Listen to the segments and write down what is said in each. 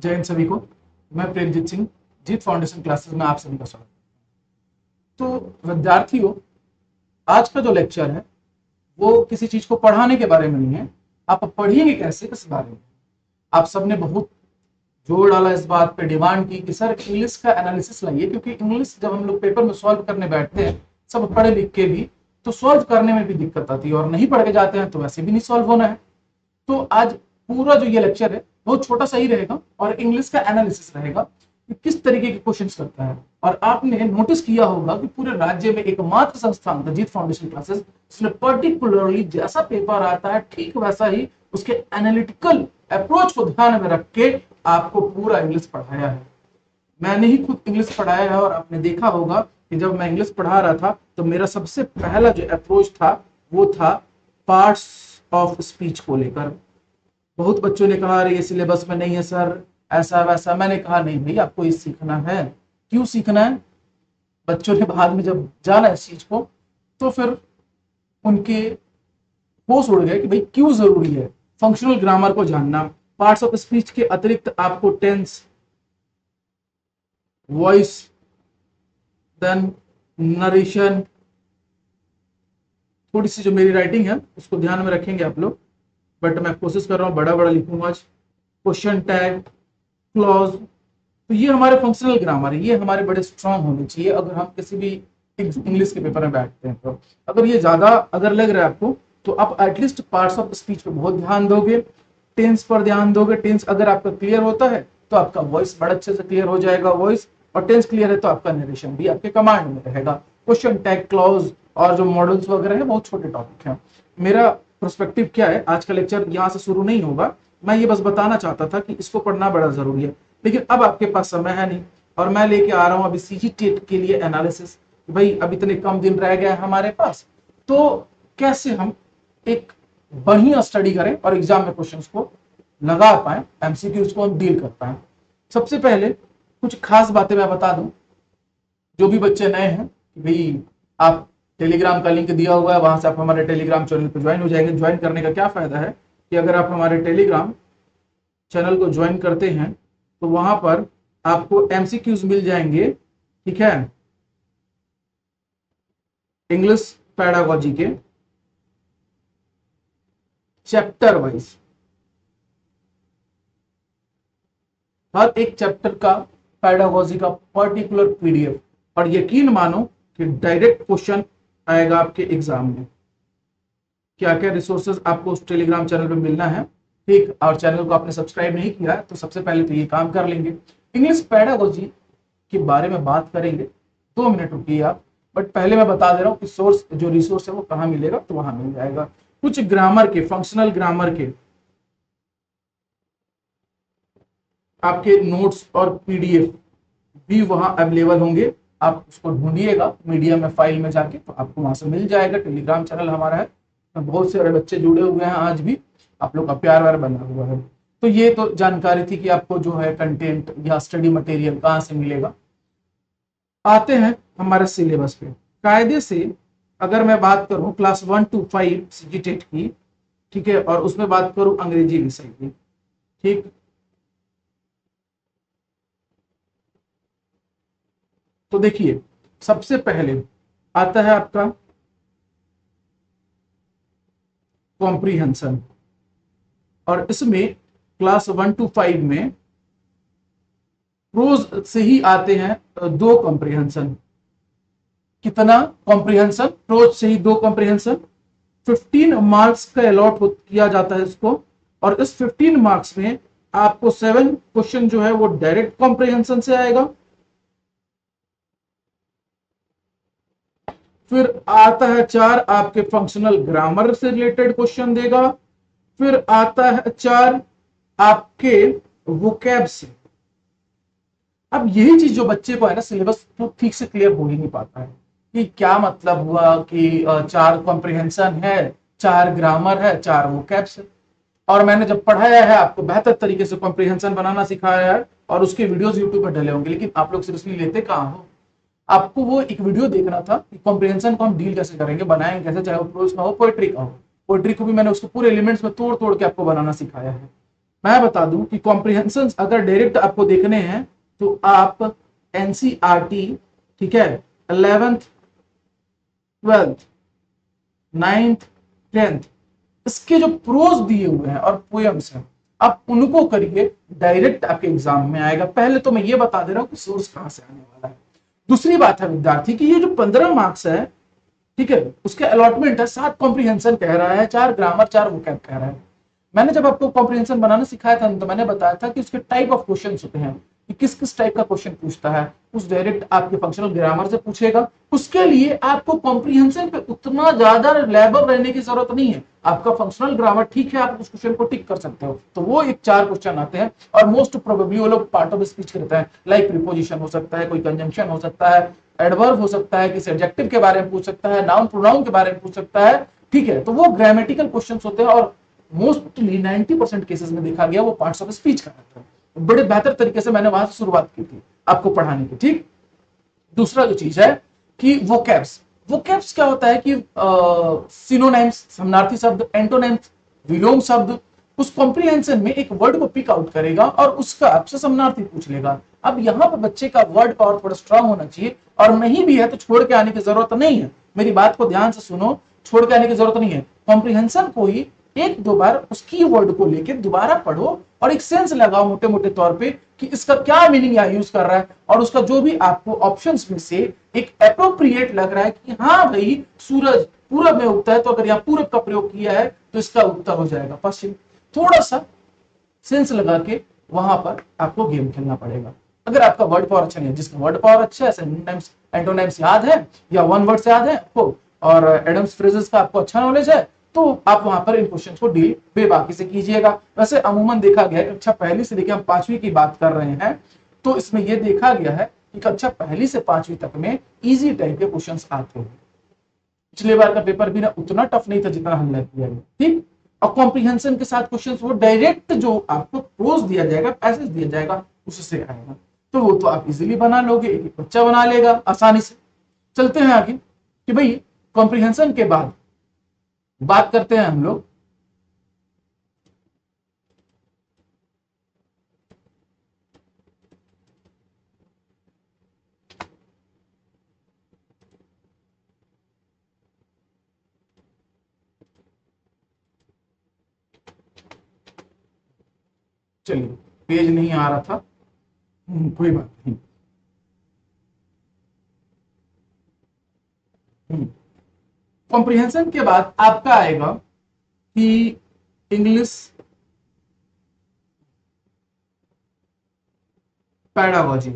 जय हिंद सभी को। मैं प्रेमजीत सिंह, जीत फाउंडेशन क्लासेस में आप सभी का स्वागत। तो विद्यार्थियों, आज का जो लेक्चर है वो किसी चीज को पढ़ाने के बारे में नहीं है। आप पढ़िएंगे कैसे, इस बारे में। आप सबने बहुत जोर डाला इस बात पे, डिमांड की कि सर इंग्लिश का एनालिसिस लाइए, क्योंकि इंग्लिश जब हम लोग पेपर में सॉल्व करने बैठते हैं, सब पढ़े लिख के भी, तो सॉल्व करने में भी दिक्कत आती है, और नहीं पढ़ के जाते हैं तो वैसे भी नहीं सॉल्व होना है। तो आज पूरा जो ये लेक्चर है बहुत छोटा सा ही रहेगा, और इंग्लिश का एनालिसिस रहेगा कि किस तरीके के क्वेश्चंस करता है। और आपने नोटिस किया होगा कि पूरे राज्य में एकमात्र संस्थान था जीत फाउंडेशन क्लासेस, इसमें पर्टिकुलरली जैसा पेपर आता है ठीक वैसा ही उसके एनालिटिकल अप्रोच को ध्यान में रख के आपको पूरा इंग्लिश पढ़ाया है। मैंने ही खुद इंग्लिश पढ़ाया है, और आपने देखा होगा कि जब मैं इंग्लिश पढ़ा रहा था तो मेरा सबसे पहला जो अप्रोच था वो था पार्ट्स ऑफ स्पीच को लेकर। बहुत बच्चों ने कहा अरे ये सिलेबस में नहीं है सर, ऐसा वैसा। मैंने कहा नहीं भाई, आपको ये सीखना है। क्यों सीखना है? बच्चों ने बाद में जब जाना इस चीज को, तो फिर उनके होश उड़ गए कि भाई क्यों जरूरी है फंक्शनल ग्रामर को जानना। पार्ट्स ऑफ स्पीच के अतिरिक्त आपको टेंस, वॉइस, देन नरेशन, थोड़ी सी जो मेरी राइटिंग है उसको ध्यान में रखेंगे आप लोग, बट मैं कोशिश कर रहा हूँ बड़ा बड़ा लिखूंगा आज। क्वेश्चन टैग, क्लॉज, तो ये हमारे फंक्शनल ग्रामर है, ये हमारे बड़े स्ट्रांग होने चाहिए अगर हम किसी भी इंग्लिश के पेपर में बैठते हैं। तो अगर ये ज्यादा अगर लग रहा है आपको, तो आप एटलीस्ट पार्ट्स ऑफ स्पीच पे बहुत ध्यान दोगे, टेंस पर ध्यान दोगे। टेंस अगर आपका क्लियर होता है तो आपका वॉइस बड़ा अच्छे से क्लियर हो जाएगा, वॉइस, और टेंस क्लियर है तो आपका नरेशन भी आपके कमांड में रहेगा। क्वेश्चन टैग, क्लॉज और जो मॉडल्स वगैरह है बहुत छोटे टॉपिक हैं। मेरा पर्सपेक्टिव क्या है, आज का लेक्चर यहाँ से शुरू नहीं होगा। मैं ये बस बताना चाहता था कि इसको पढ़ना बड़ा जरूरी है, लेकिन अब आपके पास समय है नहीं, और मैं लेके आ रहा हूं अभी सीजी टेट के लिए एनालिसिस। भाई अब इतने कम दिन रह गए हमारे पास, तो कैसे हम एक बढ़िया स्टडी करें और एग्जाम में क्वेश्चंस को लगा पाए, एमसीक्यूज को हम डील कर पाए। सबसे पहले कुछ खास बातें मैं बता दूं, जो भी बच्चे नए हैं, भाई आप टेलीग्राम का लिंक दिया हुआ है, वहां से आप हमारे टेलीग्राम चैनल पर ज्वाइन हो जाएंगे। ज्वाइन करने का क्या फायदा है कि अगर आप हमारे टेलीग्राम चैनल को ज्वाइन करते हैं तो वहां पर आपको एमसीक्यूज मिल जाएंगे, ठीक है, इंग्लिश पैडागोजी के चैप्टर वाइज। हर एक चैप्टर का पैडागोजी का पर्टिकुलर पीडीएफ, और यकीन मानो कि डायरेक्ट क्वेश्चन आएगा आपके एग्जाम में। क्या क्या रिसोर्सेज आपको उस टेलीग्राम चैनल पे मिलना है, ठीक, और चैनल को आपने सब्सक्राइब नहीं किया है तो सबसे पहले तो ये काम कर लेंगे। इंग्लिश पैडागोजी के बारे में बात करेंगे, 2 मिनट रुकिए आप, बट पहले मैं बता दे रहा हूँ कि सोर्स, जो रिसोर्स है वो कहाँ मिलेगा, तो वहां मिल जाएगा। कुछ ग्रामर के, फंक्शनल ग्रामर के आपके नोट्स और पीडीएफ भी वहां अवेलेबल होंगे। आप उसको ढूंढिएगा मीडिया में, फाइल में जाके, तो आपको वहां से मिल जाएगा। टेलीग्राम चैनल हमारा है, तो बहुत से बच्चे जुड़े हुए हैं, आज भी आप लोग का प्यार व्यार बना हुआ है। तो ये तो जानकारी थी कि आपको जो है कंटेंट या स्टडी मटेरियल कहाँ से मिलेगा। आते हैं हमारे सिलेबस पे। कायदे से अगर मैं बात करूं क्लास 1 to 5 सीजीटेट की, ठीक है, और उसमें बात करूं अंग्रेजी विषय की, ठीक, तो देखिए सबसे पहले आता है आपका कॉम्प्रीहेंशन, और इसमें क्लास 1 to 5 में प्रोज से ही आते हैं 2 कॉम्प्रीहेंशन। कितना कॉम्प्रीहेंशन? प्रोज से ही 2 कॉम्प्रीहेंशन। 15 मार्क्स का अलॉट किया जाता है इसको, और इस 15 मार्क्स में आपको 7 क्वेश्चन जो है वो डायरेक्ट कॉम्प्रीहेंशन से आएगा। फिर आता है 4 आपके फंक्शनल ग्रामर से रिलेटेड क्वेश्चन देगा। फिर आता है 4 आपके वोकैब से। अब यही चीज जो बच्चे को है ना, सिलेबस तो ठीक से क्लियर हो ही नहीं पाता है कि क्या मतलब हुआ कि 4 कॉम्प्रिहेंशन है, 4 ग्रामर है, 4 वोकैब्स है। और मैंने जब पढ़ाया है आपको बेहतर तरीके से कॉम्प्रिहेंशन बनाना सिखाया है, और उसके वीडियोस यूट्यूब पर डले होंगे, लेकिन आप लोग सीरियसली लेते कहाँ हो। आपको वो एक वीडियो देखना था कि कॉम्प्रिहेंशन को हम डील कैसे करेंगे, बनाएंगे कैसे, चाहे वो प्रोज का हो, पोएट्री का हो। पोएट्री को भी मैंने उसके पूरे एलिमेंट्स में तोड़ तोड़ के आपको बनाना सिखाया है। मैं बता दूं कि कॉम्प्रिहेंशन अगर डायरेक्ट आपको देखने हैं तो आप एनसीईआरटी, ठीक है, 11th 12th 9th 10th, इसके जो प्रोज दिए हुए हैं और पोएम्स हैं आप उनको करिए, डायरेक्ट आपके एग्जाम में आएगा। पहले तो मैं ये बता दे रहा हूं कि सोर्स कहां से आने वाला है। दूसरी बात है विद्यार्थी की ये जो 15 मार्क्स है, ठीक है, उसके अलॉटमेंट है 7 कॉम्प्रिहेंशन कह रहा है, 4 ग्रामर 4 वोकैब कह रहा है। मैंने जब आपको कॉम्प्रिहेंशन बनाना सिखाया था तो मैंने बताया था कि उसके टाइप ऑफ क्वेश्चन होते हैं कि किस किस टाइप का क्वेश्चन पूछता है, उस डायरेक्ट आपके फंक्शनल ग्रामर से पूछेगा। उसके लिए आपको कॉम्प्रिहेंशन पे उतना ज्यादा लेवल रहने की जरूरत नहीं है, आपका फंक्शनल ग्रामर ठीक है, आप उस क्वेश्चन को टिक कर सकते हो। तो वो एक 4 क्वेश्चन आते हैं और मोस्ट प्रोबेबली वो लोग पार्ट ऑफ स्पीच करते हैं, लाइक प्रीपोजिशन हो सकता है, कोई कंजंक्शन हो सकता है, एडवर्ब हो सकता है, किसी एडजेक्टिव के बारे में पूछ सकता है, नाउन प्रोनाउन के बारे में पूछ सकता है, ठीक है। तो वो ग्रामेटिकल क्वेश्चंस होते हैं और मोस्टली 90% केसेस में देखा गया वो पार्ट्स ऑफ स्पीच का रहता है। बड़े बेहतर तरीके से मैंने वहां से शुरुआत की थी आपको पढ़ाने की, ठीक। दूसरा जो चीज है कि वोकैब्स, वोकैब्स क्या होता है कि सिनोनिम्स, समानार्थी शब्द, एंटोनिम्स, विलोम शब्द, उस कॉम्प्रिहेंशन में एक वर्ड को पिक आउट करेगा और उसका आपसे समानार्थी पूछ लेगा। अब यहाँ पर बच्चे का वर्ड पावर थोड़ा स्ट्रांग होना चाहिए, और नहीं भी है तो छोड़ के आने की जरूरत नहीं है। मेरी बात को ध्यान से सुनो, छोड़ के आने की जरूरत नहीं है। कॉम्प्रिहेंशन को ही एक दो बार उस कीवर्ड को लेके दोबारा पढ़ो और एक सेंस लगाओ मोटे मोटे तौर पे कि इसका क्या मीनिंग यहाँ यूज कर रहा है, और उसका जो भी आपको ऑप्शंस में से एक अप्रोप्रिएट लग रहा है कि हाँ भाई सूरज पूरब में उगता है, तो अगर यहाँ पूरब का प्रयोग किया है तो इसका उत्तर हो जाएगा पश्चिम। थोड़ा सा सेंस लगा के वहां पर आपको गेम खेलना पड़ेगा। अगर आपका वर्ड पावर अच्छा नहीं है, जिसका वर्ड पावर अच्छा है, सिनोनिम्स एंटोनिम्स याद है या वन वर्ड से याद है आपको, और एडम्स फ्रेजेस का आपको अच्छा नॉलेज है, तो आप वहां पर इन क्वेश्चंस को डील बेबाकी से कीजिएगा। वैसे अमूमन देखा गया है कक्षा पहली से लेकर हम 5वीं की बात कर रहे हैं, तो इसमें यह देखा गया है कि कक्षा पहली से 5वीं तक में इजी टाइप के क्वेश्चंस आते हैं। पिछले बार का पेपर भी ना उतना टफ नहीं था जितना हमने किया है, ठीक। और कॉम्प्रिहेंशन के साथ क्वेश्चंस वो डायरेक्ट जो आपको प्रोज दिया जाएगा, पैसेज दिया जाएगा, उससे आएगा, तो वो तो आप इजीली बना लोगे, एक बच्चा बना लेगा आसानी से। चलते हैं आगे कि भाई कॉम्प्रिहेंशन के बाद बात करते हैं हम लोग चलिए, पेज नहीं आ रहा था, कोई बात नहीं। कॉम्प्रिहेंशन के बाद आपका आएगा कि इंग्लिश पैडागोजी,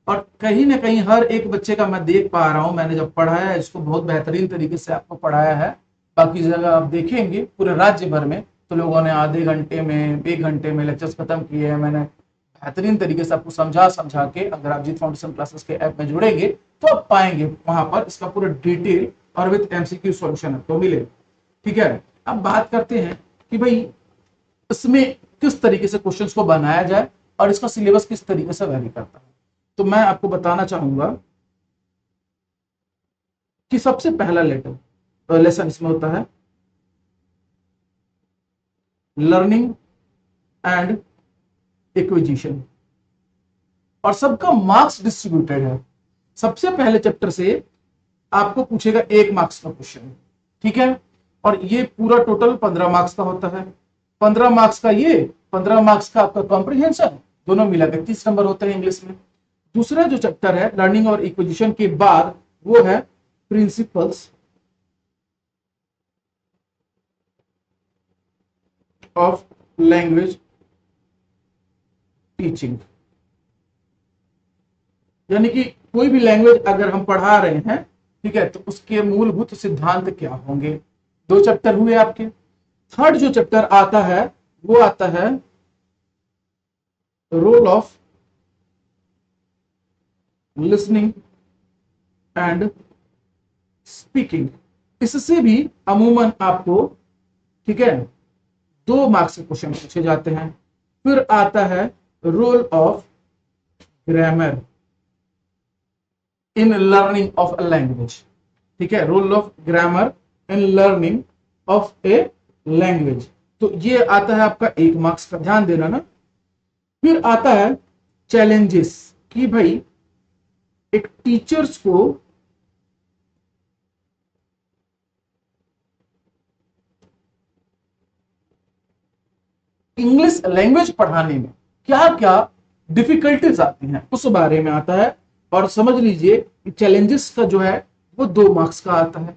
और कहीं ना कहीं हर एक बच्चे का मैं देख पा रहा हूं, मैंने जब पढ़ाया है इसको बहुत बेहतरीन तरीके से आपको पढ़ाया है। बाकी जगह आप देखेंगे पूरे राज्य भर में तो लोगों ने आधे घंटे में 1 घंटे में लेक्चर्स खत्म किए हैं। मैंने बेहतरीन तरीके से आपको समझा समझा के, अगर आप जीत फाउंडेशन क्लासेस के ऐप में जुड़ेंगे तो आप पाएंगे वहां पर इसका पूरा डिटेल और विद एमसीक्यू सॉल्यूशन आपको मिलेगा, ठीक है। अब बात करते हैं कि भाई इसमें किस तरीके से क्वेश्चंस को बनाया जाए और इसका सिलेबस किस तरीके से वैरी करता है। तो मैं आपको बताना चाहूंगा कि सबसे पहला लेसन इसमें होता है लर्निंग एंड एक्विजिशन, और सबका मार्क्स डिस्ट्रीब्यूटेड है। सबसे पहले चैप्टर से आपको पूछेगा 1 मार्क्स का क्वेश्चन, ठीक है, और ये पूरा टोटल 15 मार्क्स का होता है। 15 मार्क्स का ये, 15 मार्क्स का आपका कॉम्प्रिहेंशन, दोनों मिलाकर 30 नंबर होते हैं इंग्लिश में। दूसरा जो चैप्टर है लर्निंग और इक्विजिशन के बाद वो है प्रिंसिपल्स ऑफ लैंग्वेज टीचिंग, यानी कि कोई भी लैंग्वेज अगर हम पढ़ा रहे हैं, ठीक है, तो उसके मूलभूत सिद्धांत क्या होंगे। 2 चैप्टर हुए आपके। थर्ड जो चैप्टर आता है वो आता है role of listening and speaking, इससे भी अमूमन आपको, ठीक है, 2 मार्क्स के क्वेश्चन पूछे जाते हैं। फिर आता है role of grammar in learning of a language, ठीक है, role of grammar in learning of a language, तो ये आता है आपका 1 मार्क्स का, ध्यान देना ना। फिर आता है चैलेंजेस, कि भाई एक टीचर्स को इंग्लिश लैंग्वेज पढ़ाने में क्या क्या डिफिकल्टीज आती हैं उस बारे में आता है। और समझ लीजिए कि चैलेंजेस का जो है वो 2 मार्क्स का आता है।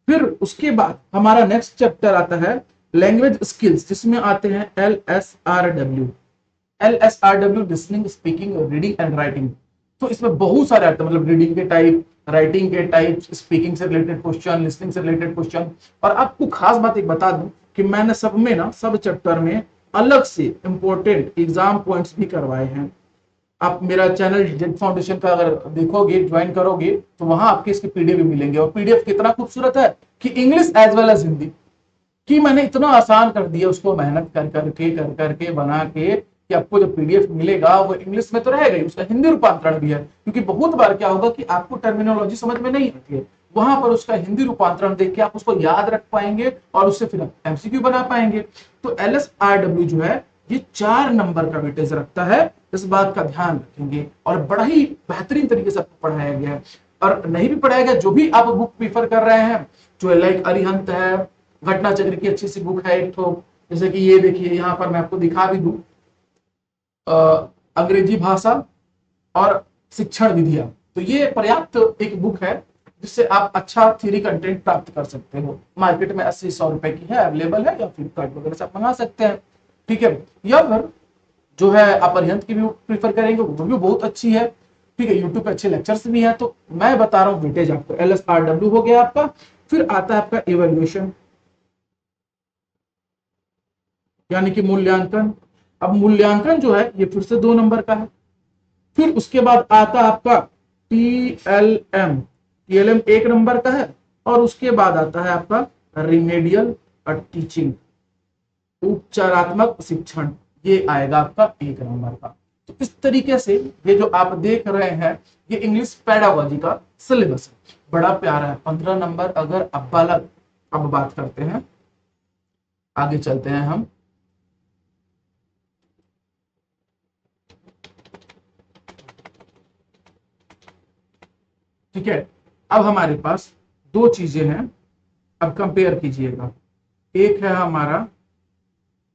फिर उसके बाद हमारा नेक्स्ट चैप्टर आता है लैंग्वेज स्किल्स, जिसमें आते हैं LSRW। LSRW listening, speaking, reading and writing. तो इसमें बहुत सारे आते हैं, मतलब रीडिंग के टाइप, राइटिंग के टाइप, स्पीकिंग से रिलेटेड क्वेश्चन, लिसनिंग से रिलेटेड क्वेश्चन। और आपको खास बात एक बता दूं कि मैंने सब में ना, सब चैप्टर में अलग से इंपॉर्टेंट एग्जाम पॉइंट्स भी करवाए हैं। आप मेरा चैनल जेड फाउंडेशन का अगर देखोगे, ज्वाइन करोगे, तो वहां आपके इसके पीडीएफ भी मिलेंगे। और पीडीएफ कितना खूबसूरत है कि English as well as Hindi कि मैंने इतना आसान कर दिया उसको, मेहनत कर करके बना के, कि आपको जो पीडीएफ मिलेगा वो इंग्लिश में तो रहेगा ही, उसका हिंदी रूपांतरण भी है। क्योंकि बहुत बार क्या होगा कि आपको टर्मिनोलॉजी समझ में नहीं आती है, वहां पर उसका हिंदी रूपांतरण देख के आप उसको याद रख पाएंगे और उससे फिर एमसीक्यू बना पाएंगे। तो LSRW जो है ये 4 नंबर का वेटेज रखता है, इस बात का ध्यान रखेंगे। और बड़ा ही बेहतरीन तरीके से आपको पढ़ाया गया है। और नहीं भी पढ़ाया गया, जो भी आप बुक प्रीफर कर रहे हैं, जो लाइक अरिहंत है, घटना चक्र की अच्छी सी बुक है एक तो, जैसे कि ये देखिए यहाँ पर मैं आपको दिखा भी दूं, अंग्रेजी भाषा और शिक्षण विधियां। तो ये पर्याप्त एक बुक है जिससे आप अच्छा थ्योरी कंटेंट प्राप्त कर सकते हो। मार्केट में 80-100 रुपए की है, अवेलेबल है, या फ्लिपकार्ट वगैरह से आप मंगा सकते हैं। ठीक है, या फिर जो है आप अरिहंत की भी प्रीफर करेंगे, वो भी बहुत अच्छी है। ठीक है, यूट्यूब पे अच्छे लेक्चर्स भी हैं। तो मैं बता रहा हूँ वेटेज आपको, LSRW हो गया आपका। फिर आता है आपका इवेल्युएशन, यानी कि मूल्यांकन। अब मूल्यांकन जो है ये फिर से 2 नंबर का है। फिर उसके बाद आता है आपका TLM। TLM 1 नंबर का है। और उसके बाद आता है आपका रिमेडियल और टीचिंग, उपचारात्मक शिक्षण, ये आएगा आपका 1 नंबर का। तो इस तरीके से ये जो आप देख रहे हैं ये इंग्लिश पेडागोजी का सिलेबस है, बड़ा प्यारा है। 15 नंबर अगर अब बात करते हैं, आगे चलते हैं हम। ठीक है, अब हमारे पास 2 चीजें हैं, अब कंपेयर कीजिएगा। एक है हमारा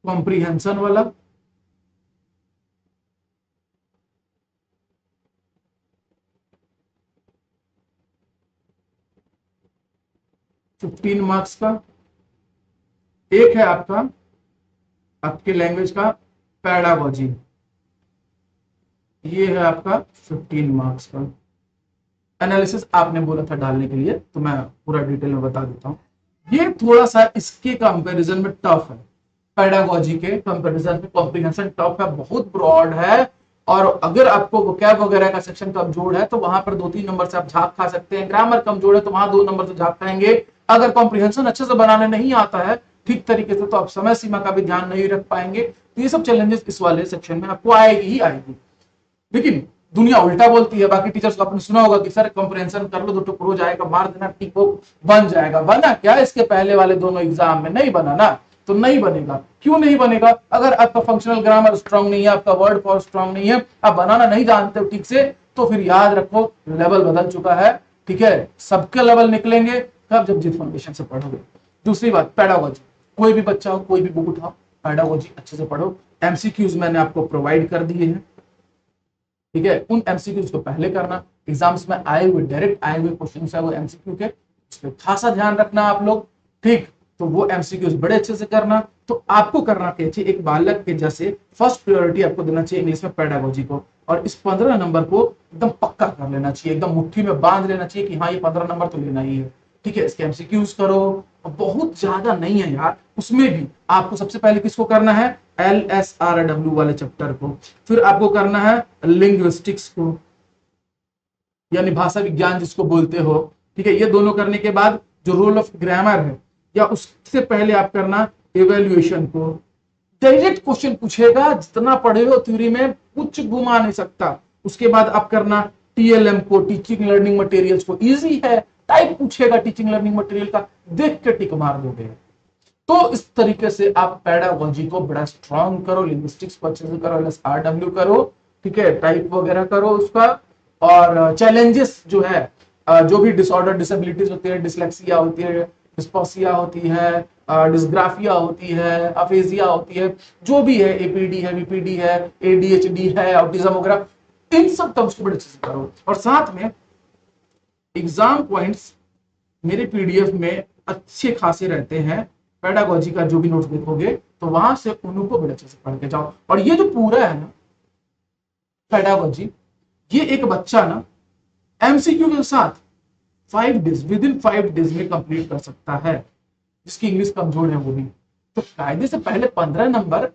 कॉम्प्रिहेंशन वाला, $15 मार्क्स का। एक है आपका आपके लैंग्वेज का पेडागोजी, ये है आपका 15 मार्क्स का। एनालिसिस आपने बोला था डालने के लिए, तो मैं पूरा डिटेल में बता देता हूँ। ये थोड़ा सा इसके कंपैरिजन में टफ है, पेडागोजी के कंपैरिजन में कॉम्प्रिहेंशन टफ है, बहुत ब्रॉड है। और अगर आपको वोकैब वगैरह का सेक्शन कमजोर है तो वहां पर 2-3 नंबर से आप झाप खा सकते हैं। ग्रामर कमजोर है तो वहां 2 नंबर से झाप खाएंगे। अगर कॉम्प्रिहेंशन अच्छे से बनाने नहीं आता है ठीक तरीके से, तो आप समय सीमा का भी ध्यान नहीं रख पाएंगे। तो ये सब चैलेंजेस इस वाले सेक्शन में आपको आएगी ही आएगी। लेकिन दुनिया उल्टा बोलती है, बाकी टीचर्स को आपने सुना होगा कि सर कंप्रेंशन कर लो तो टुक हो जाएगा, मार देना टिक हो बन जाएगा। बना क्या इसके पहले वाले दोनों एग्जाम में? नहीं बना ना, तो नहीं बनेगा। क्यों नहीं बनेगा? अगर आपका फंक्शनल ग्रामर स्ट्रांग नहीं है, आपका वर्ड फॉर स्ट्रांग नहीं है, आप बनाना नहीं जानते हो ठीक से, तो फिर याद रखो लेवल बदल चुका है। ठीक है, सबके लेवल निकलेंगे तब जब जीत फाउंडेशन से पढ़ोगे। दूसरी बात, पेडागोजी, कोई भी बच्चा हो, कोई भी बुक उठाओ, पेडागोजी अच्छे से पढ़ो। एमसीक्यूज मैंने आपको प्रोवाइड कर दिए हैं। ठीक है, उन एमसीक्यूज को पहले करना, एग्जाम्स में आए हुए डायरेक्ट आए हुए क्वेश्चन है वो एमसीक्यू के, उस पर खासा ध्यान रखना आप लोग। ठीक, तो वो एमसीक्यूज बड़े अच्छे से करना। तो आपको करना चाहिए एक बालक के जैसे फर्स्ट प्रायोरिटी आपको देना चाहिए इंग्लिश में पेडागोजी को। और इस 15 नंबर को एकदम पक्का कर लेना चाहिए, एकदम मुट्ठी में बांध लेना चाहिए कि हाँ ये 15 नंबर तो लेना ही है। ठीक है, इसके एमसीक्यूज करो, बहुत ज्यादा नहीं है यार। उसमें भी आपको सबसे पहले किसको करना है? LSRW वाले चैप्टर को। फिर आपको करना है लिंग्विस्टिक्स को, यानी भाषा विज्ञान जिसको बोलते हो। ठीक है, ये दोनों करने के बाद जो रूल ऑफ ग्रामर है, या उससे पहले आप करना इवेल्युएशन को। डायरेक्ट क्वेश्चन पूछेगा, जितना पढ़े हो थ्योरी में कुछ घुमा नहीं सकता। उसके बाद आप करना TLM को, टीचिंग लर्निंग मटेरियल्स को। इजी है, टाइप पूछेगा टीचिंग लर्निंग मटेरियल का, देख के टिक मार दोगे। तो इस तरीके से आप पेडागोजी को बड़ा स्ट्रांग करो, लिंग्विस्टिक्स को अच्छे से करो, LSRW करो, ठीक है, टाइप वगैरह करो उसका, और चैलेंजेस जो है, जो भी डिसऑर्डर डिसेबिलिटीज होती है, डिसलेक्सिया होती है, डिस्पोसिया होती है, डिस्ग्राफिया होती है, अफेजिया होती है, जो भी है, एपीडी है, बीपीडी है, एडीएचडी है, ऑटिज्म वगैरह, इन सब टर्म्स को बड़े अच्छे से करो। और साथ में एग्जाम पॉइंट्स मेरे पीडीएफ में अच्छे खासे रहते हैं, पेडागोजी का जो भी नोट्स देखोगे तो वहां से उनको बड़े अच्छे से पढ़ के जाओ। और ये जो पूरा है ना पेडागोजी, ये एक बच्चा ना एमसीक्यू के साथ 5 डेज, विद इन 5 डेज में कंप्लीट कर सकता है, जिसकी इंग्लिश कमजोर है वो भी। तो कायदे से पहले 15 नंबर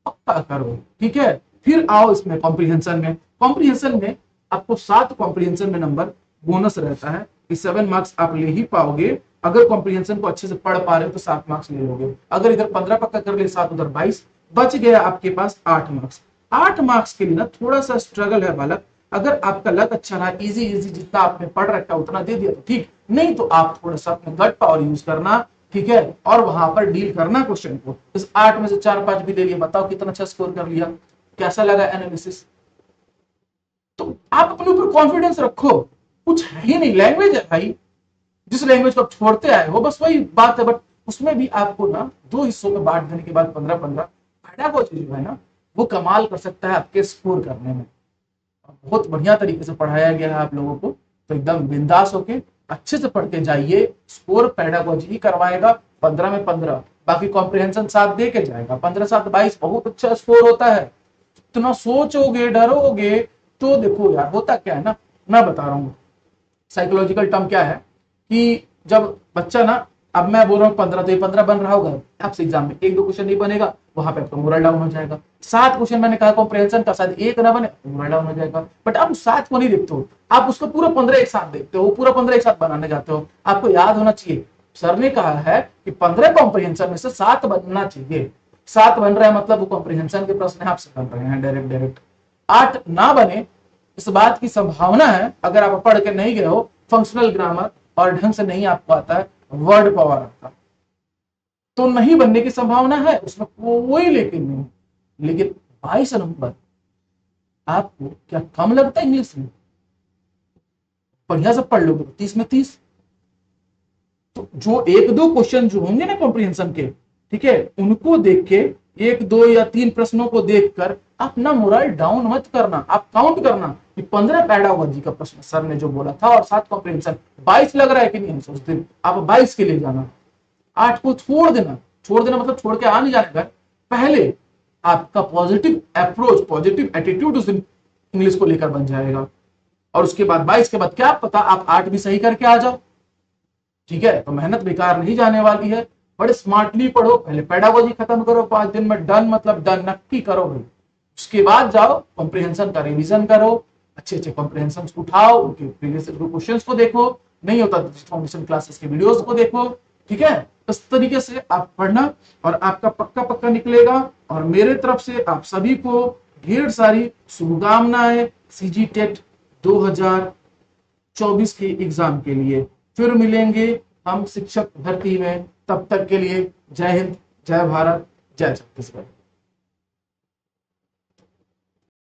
पक्का करो, ठीक है, फिर आओ इसमें कॉम्प्रिहेंशन में। कॉम्प्रिहेंशन में आपको 7 कॉम्प्रिहेंशन में नंबर बोनस रहता है, कि 7 मार्क्स आप ले ही पाओगे। अगर कॉम्प्रिहेंशन को अच्छे से पढ़ पा रहे हो तो 7 मार्क्स ले लोगे। अगर इधर 15 पक्का कर ले, 7 उधर 22, बच गया आपके पास 8 मार्क्स। 8 मार्क्स के लिए ना थोड़ा सा स्ट्रगल है बालक। अगर आपका लक अच्छा रहा, इजी इजी जितना आपने पढ़ रखा उतना दे दिया तो ठीक, नहीं तो आप थोड़ा सा अपना गट पावर यूज करना, ठीक है, और वहां पर डील करना क्वेश्चन को। इस 8 में से 4-5 भी ले लिया, बताओ कितना अच्छा स्कोर कर लिया, कैसा लगा एनालिसिस। तो आप अपने ऊपर कॉन्फिडेंस रखो, कुछ है ही नहीं, लैंग्वेज है भाई, जिस लैंग्वेज को आप छोड़ते आए हो बस वही बात है। बट उसमें भी आपको ना 2 हिस्सों में बांट देने के बाद 15-15 पेडागोजी जो है ना वो कमाल कर सकता है आपके स्कोर करने में। बहुत बढ़िया तरीके से पढ़ाया गया है आप लोगों को, तो एकदम बिंदास होके अच्छे से पढ़ के जाइए। स्कोर पेडागोजी ही करवाएगा 15 में 15, बाकी कॉम्प्रिहेंशन 7 दे के जाएगा। 15-7 22 बहुत अच्छा स्कोर होता है। इतना सोचोगे डरोगे तो देखो यार होता क्या है ना, मैं बता रहा हूँ साइकोलॉजिकल टर्म क्या है, कि जब बच्चा ना, अब मैं बोल रहा हूँ 15 तो ये 15 बन रहा होगा, आपसे एग्जाम में 1-2 क्वेश्चन नहीं बनेगा, वहां पे आपका मोरल डाउन हो जाएगा। 7 क्वेश्चन मैंने कहा कॉम्प्रिहेंशन का, शायद 1 ना बने, मोरल डाउन हो जाएगा। बट आप 7 को नहीं देखते हो, आप उसको पूरा 15 एक साथ देखते हो, पूरा 15 एक साथ बनाने जाते हो। आपको याद होना चाहिए, सर ने कहा है कि 15 कॉम्प्रिहेंशन में से 7 बनना चाहिए। 7 बन रहा है मतलब वो कॉम्प्रिहेंशन के प्रश्न आपसे बन रहे हैं डायरेक्ट डायरेक्ट। 8 ना बने इस बात की संभावना है, अगर आप पढ़ के नहीं गए हो फंक्शनल ग्रामर और ढंग से नहीं आपको आता है वर्ड पावर आता, तो नहीं बनने की संभावना है, उसमें कोई लेकिन नहीं। लेकिन 22 नंबर आपको क्या कम लगता है इंग्लिश में? बढ़िया से पढ़ लोगे 30 में 30। तो जो 1-2 क्वेश्चन जो होंगे ना कॉम्प्रिहेंशन के, ठीक है, उनको देख के 1-2 या 3 प्रश्नों को देखकर अपना मोरल डाउन मत करना। आप काउंट करना कि 15 पेडागोजी का प्रश्न सर ने जो बोला था और 7 कॉम्प्रिहेंशन, 22 लग रहा है कि नहीं सोचते, आप 22 के लिए जाना। 8 को छोड़ देना, छोड़ देना मतलब छोड़ के आ नहीं जाने का। पहले आपका पॉजिटिव अप्रोच, पॉजिटिव एटीट्यूड उस दिन इंग्लिश को लेकर बन जाएगा, और उसके बाद 22 के बाद क्या पता आप 8 भी सही करके आ जाओ, ठीक है। तो मेहनत बेकार नहीं जाने वाली है, बड़े स्मार्टली पढ़ो, पहले पेडागोजी खत्म करो 5 दिन में, डन मतलब डन, नक्की करो भाई। उसके बाद जाओ कॉम्प्रिहेंशन का रिवीजन करो, अच्छे अच्छे कॉम्प्रिहेंशन उठाओ, उनके प्रीवियस क्वेश्चंस को देखो, नहीं होता तो फाउंडेशन क्लासेस के वीडियोस को देखो, ठीक है। इस तरीके से आप पढ़ना और आपका पक्का पक्का निकलेगा। और मेरे तरफ से आप सभी को ढेर सारी शुभकामनाएं सीजी टेट 2024 के एग्जाम के लिए। फिर मिलेंगे हम शिक्षक भर्ती में, तब तक के लिए जय हिंद, जय भारत, जय छत्तीसगढ़।